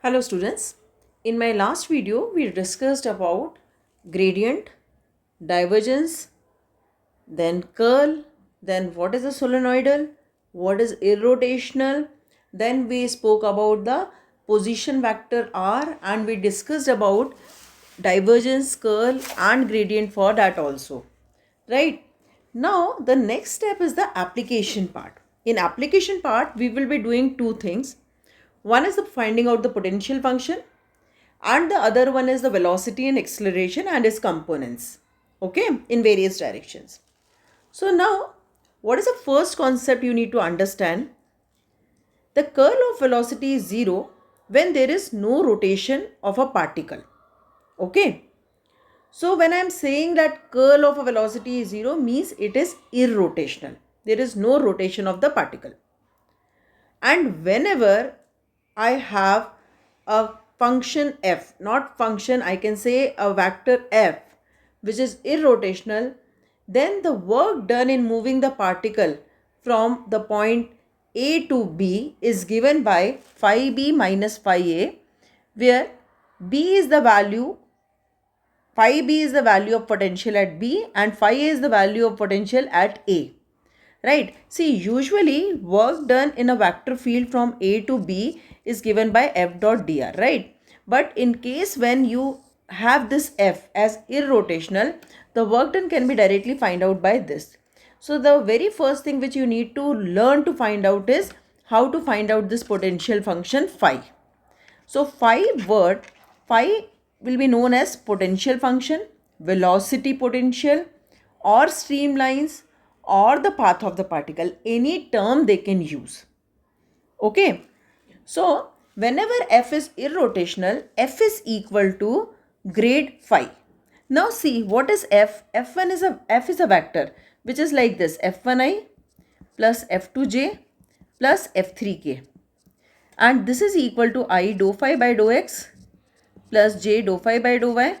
Hello students, in my last video we discussed about gradient, divergence, then curl, then what is a solenoidal, what is irrotational, then we spoke about the position vector r and we discussed about divergence, curl and gradient for that also. Right? Now the next step is the application part. In application part we will be doing two things. One is the finding out the potential function and the other one is the velocity and acceleration and its components, okay, in various directions. So now what is the first concept you need to understand? The curl of velocity is zero when there is no rotation of a particle, okay. So when I am saying that curl of a velocity is zero means it is irrotational, there is no rotation of the particle. And whenever I have a function f, not function, I can say a vector f, which is irrotational, then the work done in moving the particle from the point A to B is given by phi b minus phi a, where b is the value, phi b is the value of potential at B and phi a is the value of potential at A. Right. See, usually work done in a vector field from A to B is given by F dot dr, right? But in case when you have this F as irrotational, the work done can be directly find out by this. So the very first thing which you need to learn to find out is how to find out this potential function phi. So phi will be known as potential function, velocity potential, or streamlines, or the path of the particle. Any term they can use. Okay. So whenever f is irrotational, f is equal to grade phi. Now see what is f? F is a vector which is like this: f1i plus f2j plus f3k. And this is equal to I dou phi by dou x plus j dou phi by dou y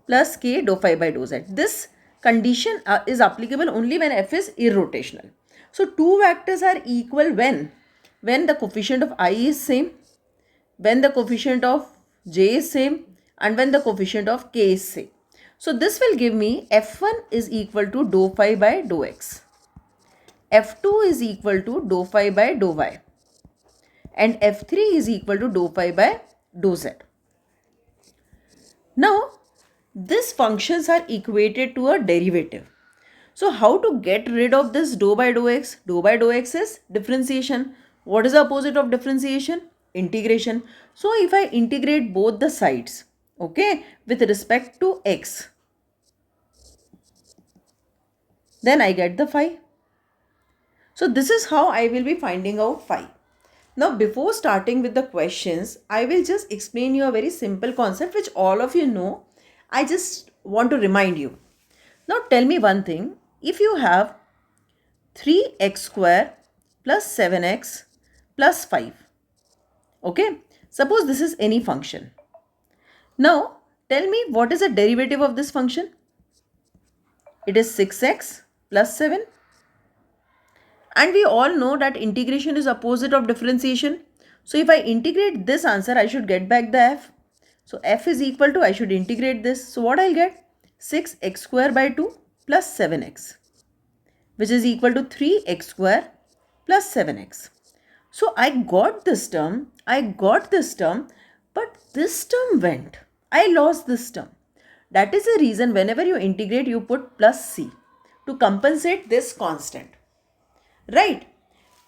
plus k dou phi by dou z. This condition is applicable only when f is irrotational. So two vectors are equal when the coefficient of I is same, when the coefficient of j is same, and when the coefficient of k is same. So this will give me f1 is equal to dou phi by dou x, f2 is equal to dou phi by dou y, and f3 is equal to dou phi by dou z. Now, these functions are equated to a derivative. So, how to get rid of this dou by dou x? Dou by dou x is differentiation. What is the opposite of differentiation? Integration. So, if I integrate both the sides, okay, with respect to x, then I get the phi. So, this is how I will be finding out phi. Now, before starting with the questions, I will just explain you a very simple concept which all of you know. I just want to remind you. Now, tell me one thing. If you have 3x square plus 7x plus 5, okay? Suppose this is any function. Now, tell me what is the derivative of this function? It is 6x plus 7. And we all know that integration is opposite of differentiation. So if I integrate this answer, I should get back the f. So f is equal to, I should integrate this. So what I'll get? 6x square by 2 plus 7x, which is equal to 3x square plus 7x. So I got this term, but this term went. I lost this term. That is the reason whenever you integrate, you put plus c to compensate this constant. Right.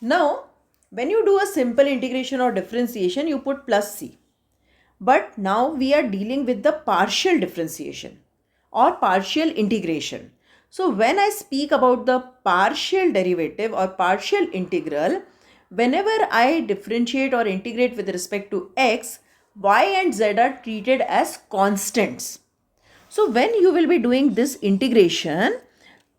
Now, when you do a simple integration or differentiation, you put plus c. But now we are dealing with the partial differentiation or partial integration. So, when I speak about the partial derivative or partial integral, whenever I differentiate or integrate with respect to x, y and z are treated as constants. So, when you will be doing this integration,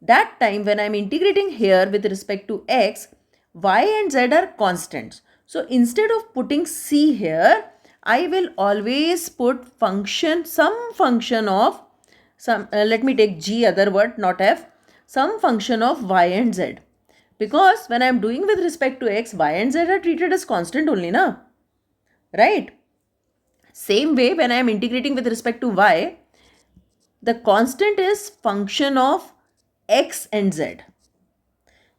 that time when I am integrating here with respect to x, y and z are constants. So instead of putting c here, I will always put function, some function of, let me take g other word, not f, some function of y and z. Because when I am doing with respect to x, y and z are treated as constant only, na? right? Same way, when I am integrating with respect to y, the constant is function of x and z.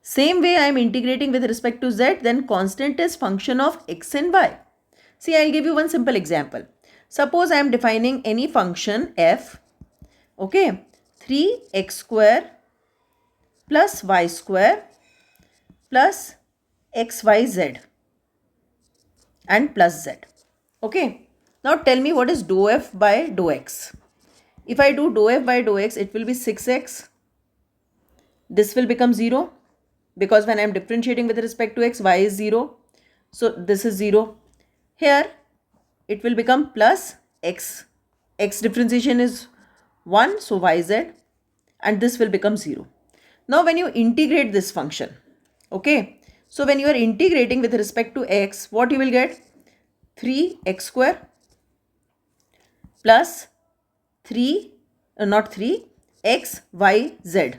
Same way I am integrating with respect to z, then constant is function of x and y. See, I'll give you one simple example. Suppose I am defining any function f, okay, 3x square plus y square plus xyz and plus z. Okay. Now tell me what is dou f by dou x. If I do dou f by dou x, it will be 6x. This will become 0 because when I am differentiating with respect to x, y is 0. So this is 0. Here it will become plus x. X differentiation is 1, so yz, and this will become 0. Now when you integrate this function, okay, so when you are integrating with respect to x, what you will get? 3x square plus 3, not 3, x, y, z.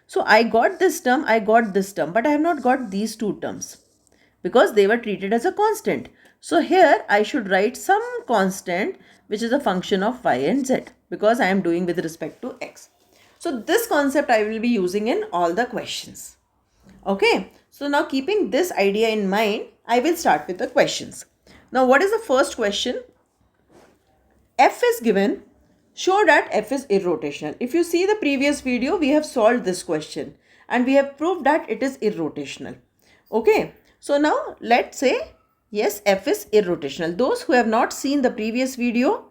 So I got this term, I got this term, but I have not got these two terms because they were treated as a constant. So here I should write some constant which is a function of y and z because I am doing with respect to x. So this concept I will be using in all the questions. Okay, so now keeping this idea in mind, I will start with the questions. Now what is the first question? F is given, show that f is irrotational. If you see the previous video, we have solved this question and we have proved that it is irrotational. Okay, so now let's say yes, f is irrotational. Those who have not seen the previous video,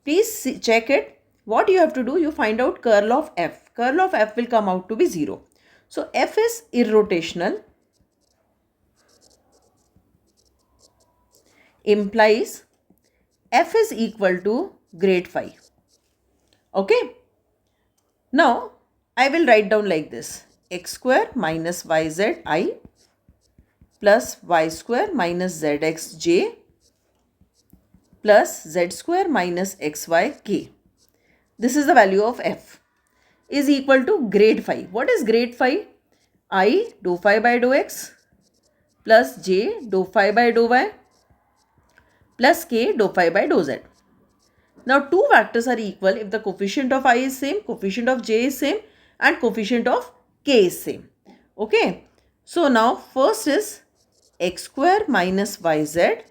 please check it. What you have to do, you find out curl of f. Curl of f will come out to be 0. So f is irrotational implies f is equal to grade phi. Okay. Now I will write down like this: x square minus yz I plus y square minus zx j plus z square minus xy k. This is the value of f is equal to grade phi. What is grade phi? I dou phi by dou x plus j dou phi by dou y plus k dou phi by dou z. Now two vectors are equal if the coefficient of I is same, coefficient of j is same and coefficient of k is same. Okay. So now first is x square minus yz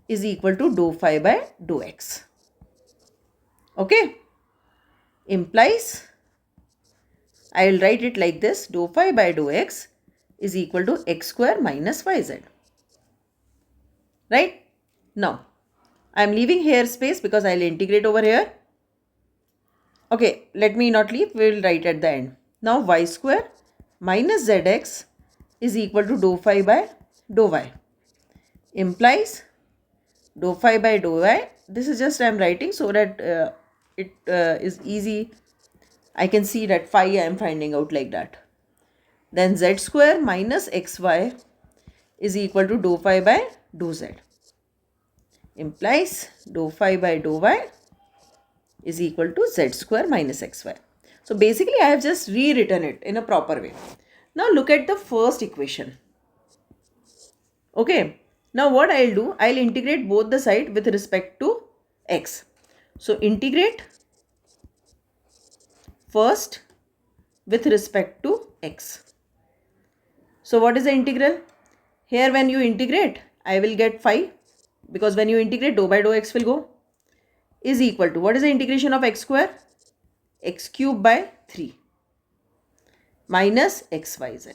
is equal to dou phi by dou x. Okay. Implies, I will write it like this: dou phi by dou x is equal to x square minus yz. Right? Now I am leaving here space because I will integrate over here. Okay, let me not leave, we will write at the end. Now y square minus zx is equal to dou phi by dou y. Implies dou phi by dou y. This is just I am writing so that it is easy. I can see that phi I am finding out like that. Then z square minus xy is equal to dou phi by dou z. Implies dou phi by dou y is equal to z square minus xy. So basically I have just rewritten it in a proper way. Now look at the first equation. Okay. Now what I will do, I will integrate both the side with respect to x. So integrate first with respect to x. So what is the integral? Here when you integrate, I will get phi, because when you integrate, dou by dou x will go, is equal to, what is the integration of x square? X cube by 3 minus xyz.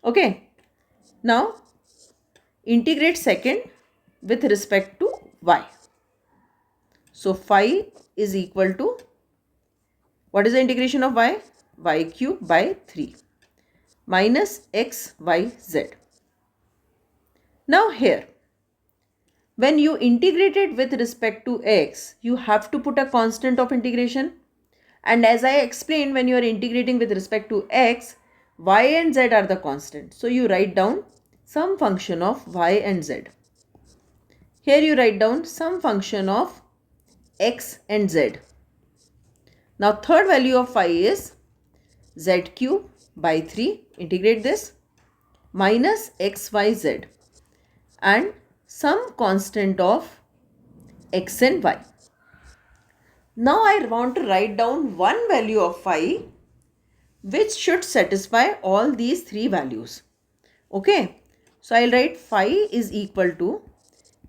Okay. Now integrate second with respect to y. So phi is equal to, what is the integration of y? Y cube by 3 minus xyz. Now here, when you integrate it with respect to x, you have to put a constant of integration. And as I explained, when you are integrating with respect to x, y and z are the constant. So you write down some function of y and z. Here you write down some function of x and z. Now third value of phi is z cube by 3, integrate this, minus xyz, and some constant of x and y. Now I want to write down one value of phi which should satisfy all these three values. Okay, so I'll write phi is equal to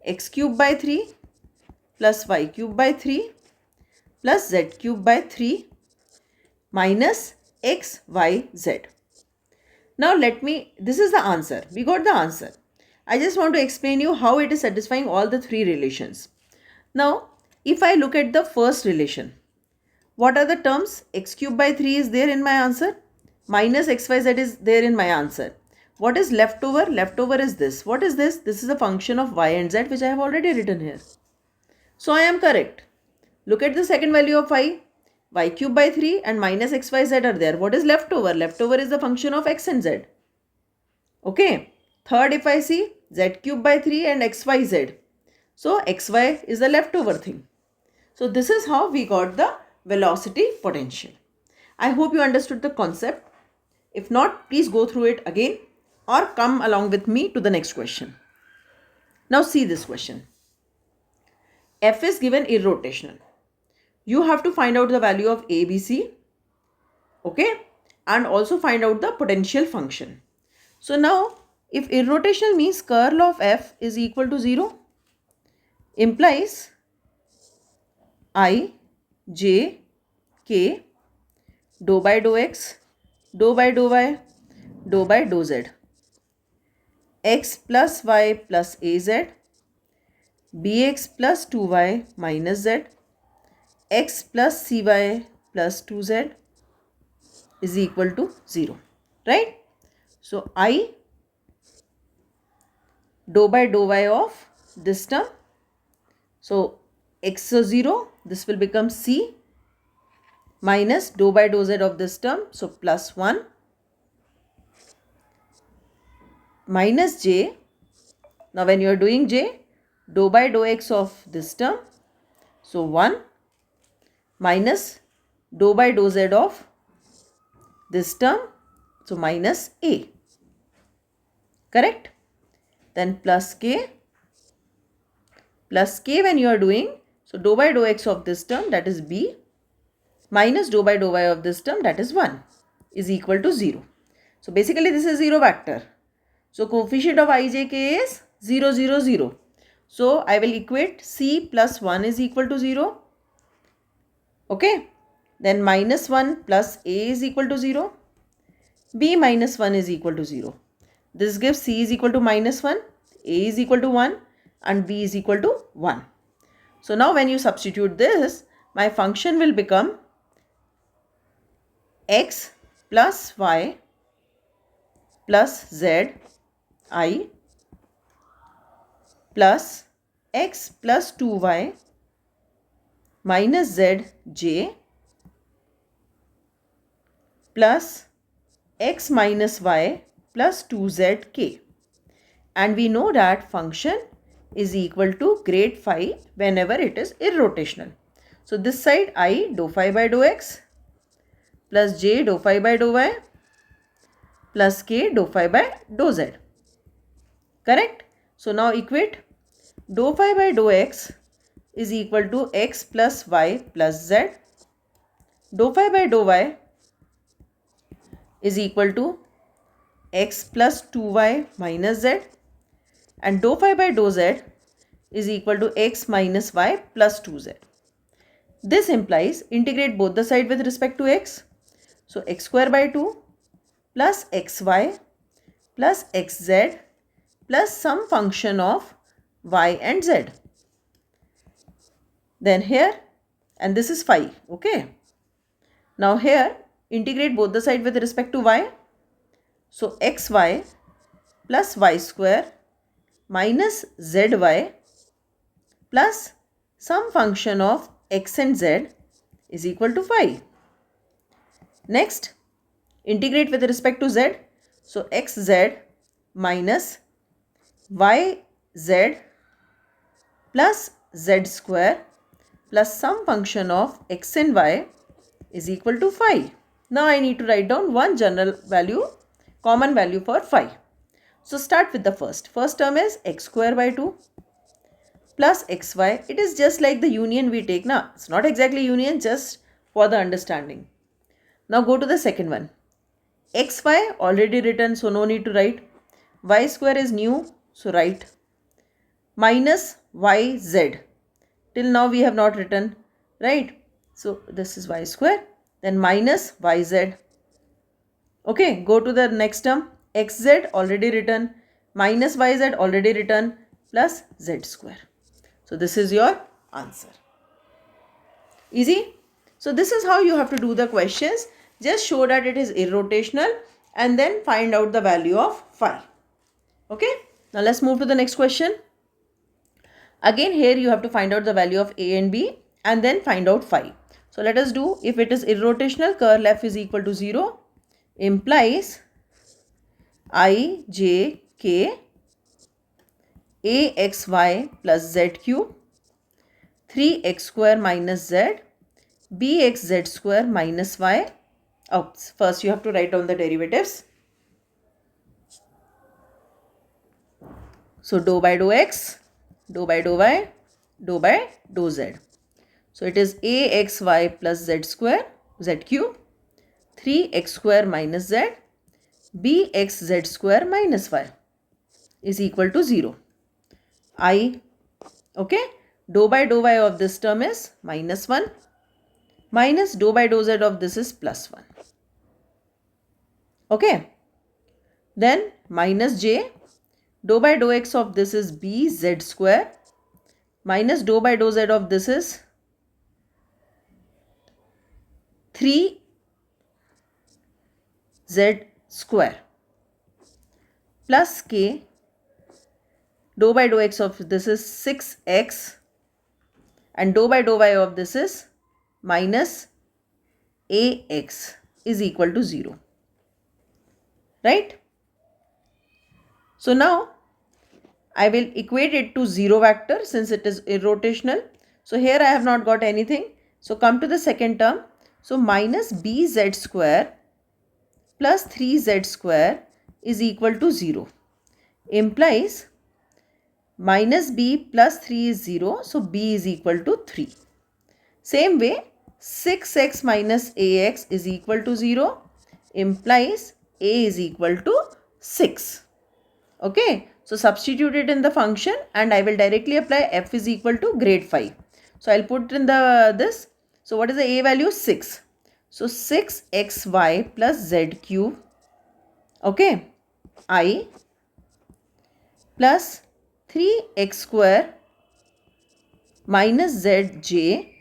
x cube by 3 plus y cube by 3 plus z cube by 3 minus x, y, z. Now this is the answer. We got the answer. I just want to explain you how it is satisfying all the three relations. Now, if I look at the first relation, what are the terms? X cube by 3 is there in my answer. Minus xyz is there in my answer. What is left over? Left over is this. What is this? This is a function of y and z which I have already written here. So I am correct. Look at the second value of phi. Y cube by 3 and minus xyz are there. What is left over? Left over is the function of x and z. Okay. Third, if I see z cube by 3 and xyz. So xy is the leftover thing. So this is how we got the velocity potential. I hope you understood the concept. If not, please go through it again or come along with me to the next question. Now see this question. F is given irrotational. You have to find out the value of A, B, C. Okay. And also find out the potential function. So now if irrotational means curl of F is equal to 0, implies I, J, K, dou by dou x, dou by dou y, dou by dou z. X plus y plus az, bx plus 2y minus z, x plus cy plus 2z is equal to 0. Right? So I dou by dou y of this term. So x is 0, this will become c minus dou by dou z of this term. So plus 1 minus j. Now when you are doing j, dou by dou x of this term. So 1 minus dou by dou z of this term. So minus a. Correct? Then plus k when you are doing. So dou by dou x of this term, that is b, minus dou by dou y of this term, that is 1, is equal to 0. So basically this is 0 vector. So coefficient of I, J, K is 0, 0, 0. So I will equate C plus 1 is equal to 0. Okay. Then minus 1 plus A is equal to 0. B minus 1 is equal to 0. This gives C is equal to minus 1, A is equal to 1 and B is equal to 1. So now when you substitute this, my function will become x plus y plus z I plus x plus 2y minus z j plus x minus y plus 2z k. And we know that function is equal to grade phi whenever it is irrotational. So this side I dou phi by dou x plus j dou phi by dou y plus k dou phi by dou z. Correct? So now equate dou phi by dou x is equal to x plus y plus z. Dou phi by dou y is equal to x plus 2y minus z. And dou phi by dou z is equal to x minus y plus 2z. This implies integrate both the side with respect to x. So x square by 2 plus xy plus xz plus some function of y and z. Then here, and this is phi. Okay. Now here integrate both the side with respect to y. So xy plus y square minus zy plus some function of x and z is equal to phi. Next, integrate with respect to z. So xz minus yz plus z square plus some function of x and y is equal to phi. Now I need to write down one general value, common value for phi. So start with the first term is x square by 2 plus xy. It is just like the union we take now. It's not exactly union, just for the understanding. Now go to the second one. Xy already written, so no need to write. Y square is new, so write. Minus yz. Till now we have not written, right? So this is y square, then minus yz. Okay, go to the next term. Xz already written, minus yz already written, plus z square. So this is your answer. Easy? So this is how you have to do the questions. Just show that it is irrotational and then find out the value of phi. Okay? Now let's move to the next question. Again here you have to find out the value of a and b and then find out phi. So let us do, if it is irrotational, curl f is equal to 0 implies I, j, k, a x y plus z cube 3x square minus z bx z square minus y. Oops, first you have to write down the derivatives. So dou by dou x, dou by dou y, dou by dou z. So it is axy plus z square, z cube, 3x square minus z, bx z square minus y is equal to 0. I, okay, dou by dou y of this term is minus 1, minus dou by dou z of this is plus 1. Okay, then minus j, dou by dou x of this is bz square, minus dou by dou z of this is 3z square, plus k, dou by dou x of this is 6x, and dou by dou y of this is minus ax is equal to 0. Right? So now I will equate it to 0 vector since it is irrotational. So here I have not got anything. So come to the second term. So minus bz square plus 3z square is equal to 0 implies minus b plus 3 is 0. So b is equal to 3. Same way 6x minus ax is equal to 0 implies a is equal to 6. Okay. So substitute it in the function and I will directly apply f is equal to grade 5. So I'll put in the this. So what is the a value? 6. So 6xy plus z cube, okay, I plus 3x square minus zj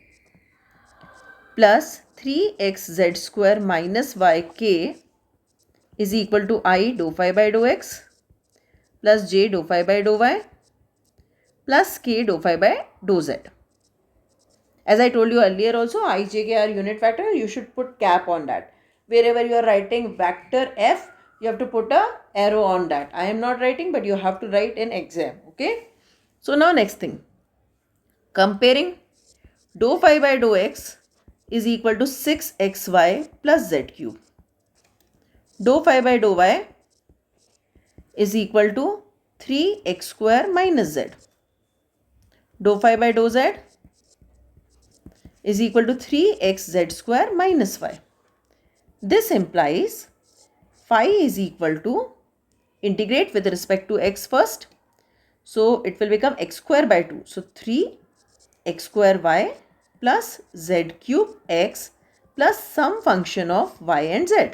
plus 3xz square minus yk is equal to I dou phi by dou x plus j dou phi by dou y plus k dou phi by dou z. As I told you earlier also, I, j, k are unit vector. You should put cap on that. Wherever you are writing vector f, you have to put a arrow on that. I am not writing, but you have to write in exam. Okay. So now next thing. Comparing dou phi by dou x is equal to 6xy plus z cube. Dou phi by dou y is equal to 3x square minus z. Dou phi by dou z is equal to 3xz square minus y. This implies phi is equal to, integrate with respect to x first. So it will become x square by 2. So 3x square y plus z cube x plus some function of y and z.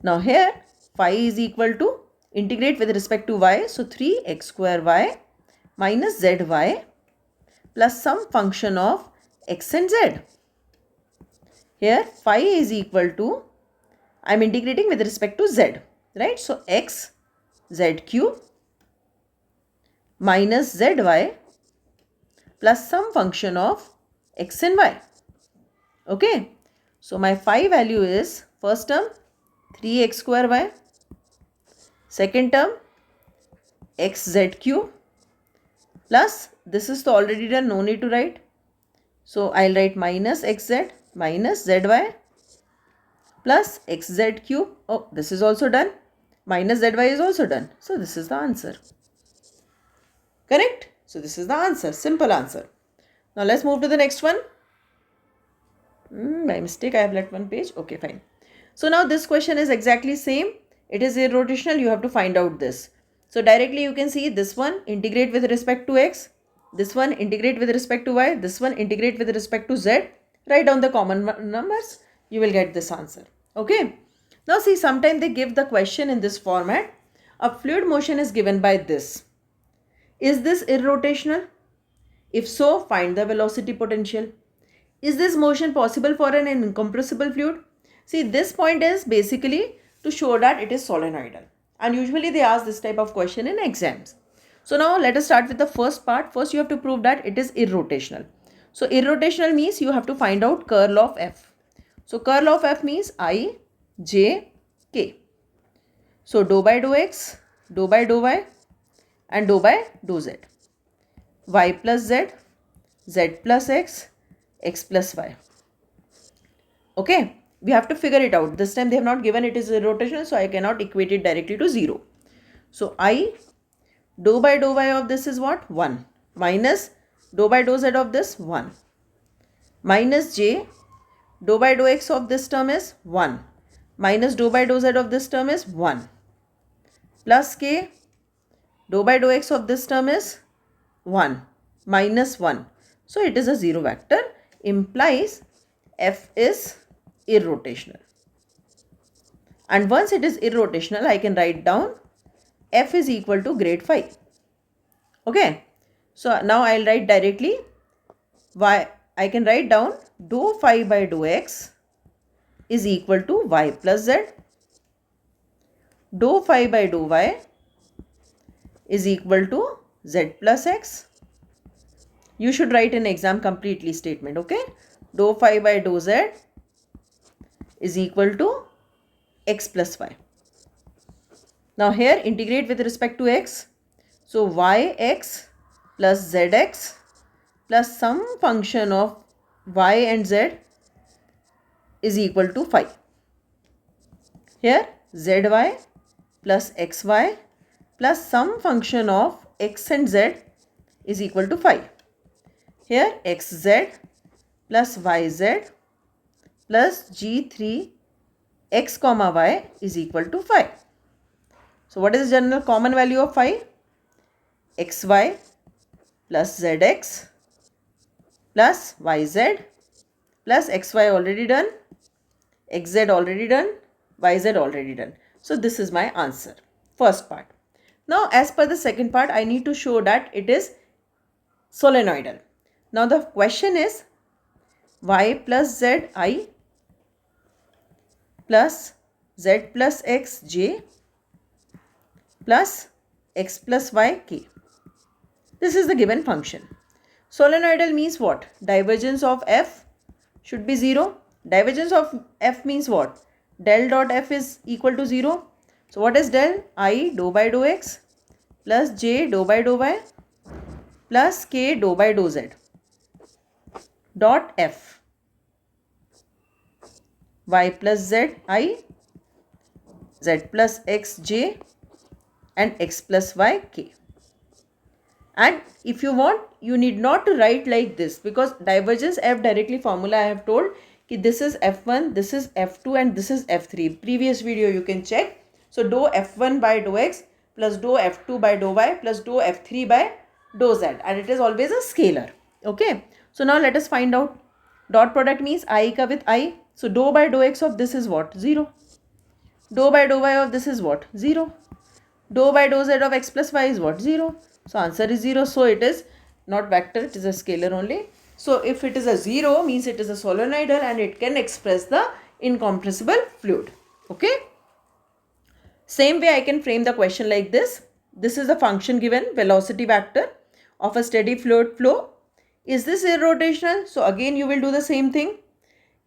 Now here phi is equal to, integrate with respect to y. So 3x square y minus zy plus some function of x and z. Here phi is equal to, I am integrating with respect to z, right? So x z cube minus zy plus some function of x and y. Okay. So my phi value is, first term 3x square y, second term xz cube plus, this is already done, no need to write. So I'll write minus xz minus zy plus xz cube. Oh, this is also done. minus zy is also done. So this is the answer. Correct? So this is the answer. Simple answer. Now let's move to the next one. By mistake I have left one page. Okay, fine. So now this question is exactly same. It is irrotational. You have to find out this. So directly you can see this one integrate with respect to x. This one integrate with respect to y. This one integrate with respect to z. Write down the common numbers. You will get this answer. Okay. Now see, sometimes they give the question in this format. A fluid motion is given by this. Is this irrotational? If so, find the velocity potential. Is this motion possible for an incompressible fluid? See, this point is basically to show that it is solenoidal. And usually they ask this type of question in exams. So now let us start with the first part. First you have to prove that it is irrotational. So irrotational means you have to find out curl of F. So curl of F means I, J, K. So dou by dou x, dou by dou y and dou by dou z. Y plus z, z plus x plus y. Okay, we have to figure it out. This time they have not given it is irrotational, so I cannot equate it directly to 0. So I dou by dou y of this is what? 1 minus dou by dou z of this 1 minus j dou by dou x of this term is 1 minus dou by dou z of this term is 1 plus k dou by dou x of this term is 1 minus 1. So it is a 0 vector, implies F is irrotational. And once it is irrotational, I can write down F is equal to grade phi. Okay. So now I will write directly y. I can write down dou phi by dou x is equal to y plus z. Dou phi by dou y is equal to z plus x. You should write in exam completely statement. Okay. Dou phi by dou z is equal to x plus y. Now here integrate with respect to x. So yx plus zx plus some function of y and z is equal to phi. Here zy plus xy plus some function of x and z is equal to phi. Here xz plus yz plus g3 x comma y is equal to phi. So what is the general common value of phi? xy plus zx plus yz plus xy already done, xz already done, yz already done. So this is my answer. First part. Now as per the second part, I need to show that it is solenoidal. Now the question is y plus z I plus z plus x j plus x plus y k. This is the given function. Solenoidal means what? Divergence of f should be 0. Divergence of f means what? Del dot f is equal to 0. So what is del? I dou by dou x plus j dou by dou y plus k dou by dou z dot f. Y plus z I, z plus x j and x plus y k. And if you want, you need not to write like this, because divergence f directly formula I have told ki this is f1, this is f2 and this is f3. Previous video you can check. So dou f1 by dou x plus dou f2 by dou y plus dou f3 by dou z, and it is always a scalar. Okay. So now let us find out. Dot product means I ka with I. So dou by dou x of this is what? 0. Dou by dou y of this is what? 0. Dou by dou z of x plus y is what? 0. So answer is 0. So it is not vector, it is a scalar only. So if it is a 0, means it is a solenoidal and it can express the incompressible fluid. Okay. Same way I can frame the question like this. This is the function given, velocity vector of a steady fluid flow. Is this irrotational? So again you will do the same thing.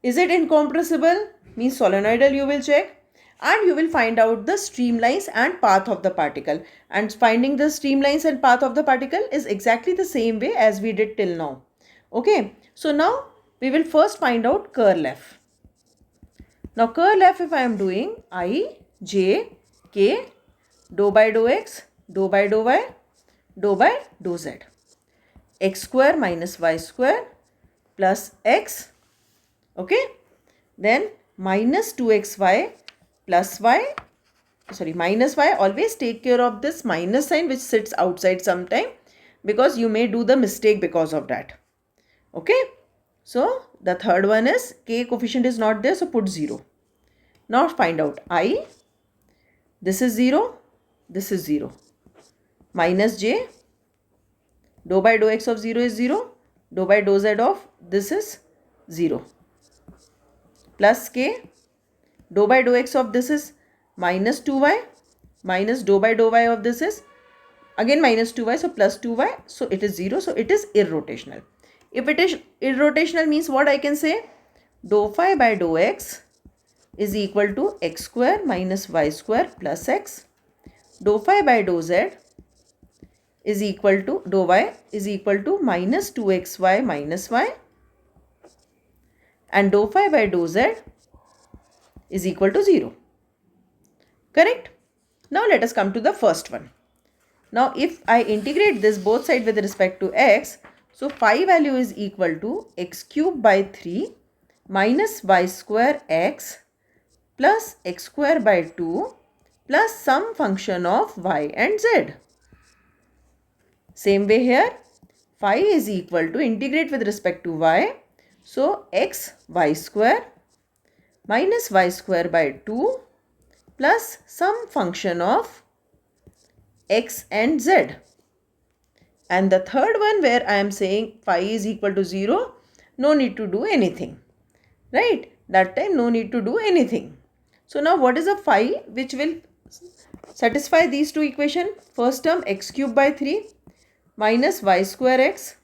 Is it incompressible? Means solenoidal you will check. And you will find out the streamlines and path of the particle. And finding the streamlines and path of the particle is exactly the same way as we did till now. Okay. So now we will first find out curl F. Now curl F, if I am doing I, J, K, dou by dou x, dou by dou y, dou by dou z. X square minus y square plus x. Okay. Then minus 2xy plus y. Sorry, minus y. Always take care of this minus sign which sits outside sometime, because you may do the mistake because of that. Okay. So the third one is k coefficient is not there, so put 0. Now find out I. This is 0. This is 0. Minus j. Dou by dou x of 0 is 0. Dou by dou z of this is 0. Plus k. Dou by dou x of this is minus 2y. Minus dou by dou y of this is again minus 2y. So plus 2y. So it is 0. So it is irrotational. If it is irrotational means what I can say? Dou phi by dou x is equal to x square minus y square plus x. Dou phi by dou z is equal to dou y is equal to minus 2xy minus y, and dou phi by dou z is equal to 0. Correct? Now let us come to the first one. Now if I integrate this both sides with respect to x, so phi value is equal to x cube by 3 minus y square x plus x square by 2 plus some function of y and z. Same way here, phi is equal to integrate with respect to y. So x y square minus y square by 2 plus some function of x and z. And the third one where I am saying phi is equal to 0, no need to do anything. Right? That time no need to do anything. So now what is a phi which will satisfy these two equations? First term x cube by 3 minus y square x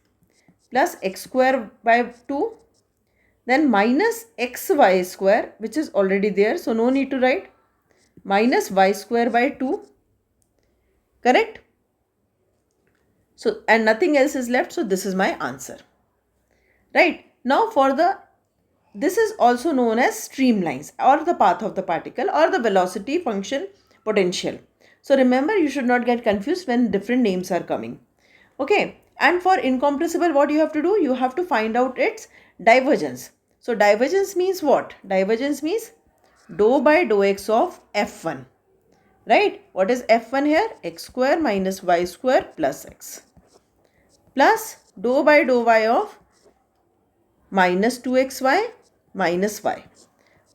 plus x square by 2, then minus xy square, which is already there, so no need to write, minus y square by 2. Correct? So, and nothing else is left, so this is my answer. Right? Now for this is also known as streamlines or the path of the particle or the velocity function potential. So remember, you should not get confused when different names are coming. Okay, and for incompressible, what you have to do? You have to find out its divergence. So divergence means what? Divergence means dou by dou x of f1. Right? What is f1 here? X square minus y square plus x. Plus dou by dou y of minus 2xy minus y.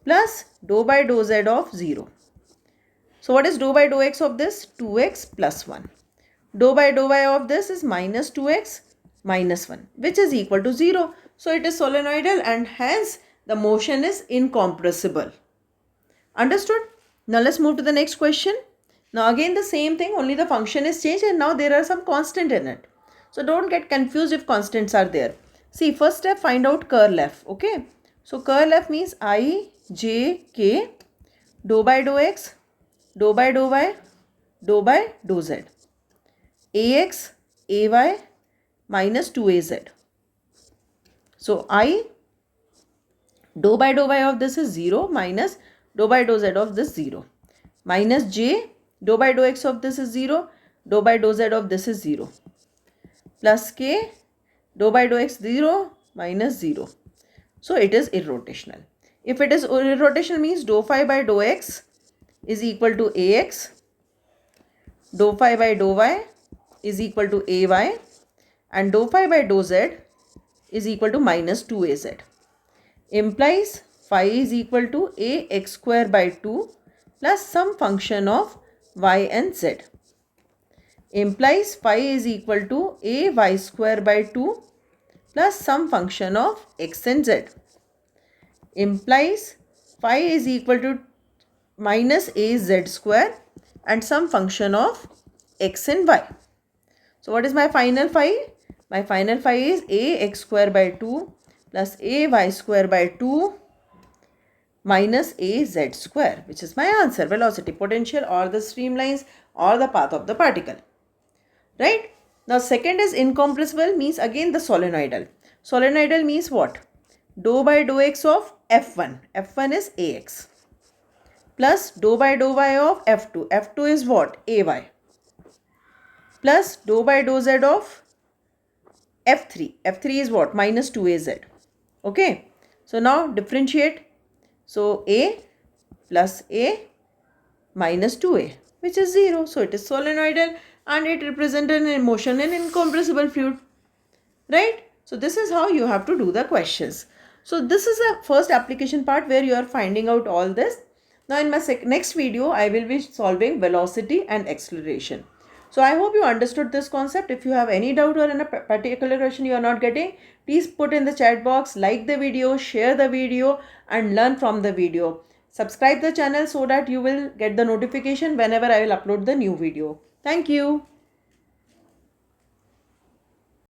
Plus dou by dou z of 0. So what is dou by dou x of this? 2x plus 1. Dou by dou y of this is minus 2x minus 1, which is equal to 0. So it is solenoidal and hence the motion is incompressible. Understood? Now let's move to the next question. Now again the same thing, only the function is changed and now there are some constant in it. So don't get confused if constants are there. See, first step, find out curl f. Okay. So curl f means I, j, k, dou by dou x, dou by dou y, dou by dou z. Ax, ay minus 2az. So I, dou by dou y of this is 0 minus dou by dou z of this 0. Minus j, dou by dou x of this is 0, dou by dou z of this is 0. Plus k, dou by dou x 0 minus 0. So it is irrotational. If it is irrotational means dou phi by dou x is equal to ax, dou phi by dou y is equal to ay, and dou phi by dou z is equal to minus 2az. Implies phi is equal to ax square by 2 plus some function of y and z. Implies phi is equal to ay square by 2 plus some function of x and z. Implies phi is equal to minus az square and some function of x and y. So what is my final phi? My final phi is ax square by 2 plus ay square by 2 minus az square, which is my answer, velocity, potential or the streamlines or the path of the particle. Right? Now second is incompressible, means again the solenoidal. Solenoidal means what? Dou by dou x of f1. f1 is ax. plus dou by dou y of F2. F2 is what? AY. Plus dou by dou z of F3. F3 is what? Minus 2AZ. Okay. So now differentiate. So A plus A minus 2A, which is 0. So it is solenoidal and it represents an motion in incompressible fluid. Right? So this is how you have to do the questions. So this is the first application part where you are finding out all this. Now in my next video, I will be solving velocity and acceleration. So I hope you understood this concept. If you have any doubt or in a particular question you are not getting, please put in the chat box, like the video, share the video and learn from the video. Subscribe the channel so that you will get the notification whenever I will upload the new video. Thank you.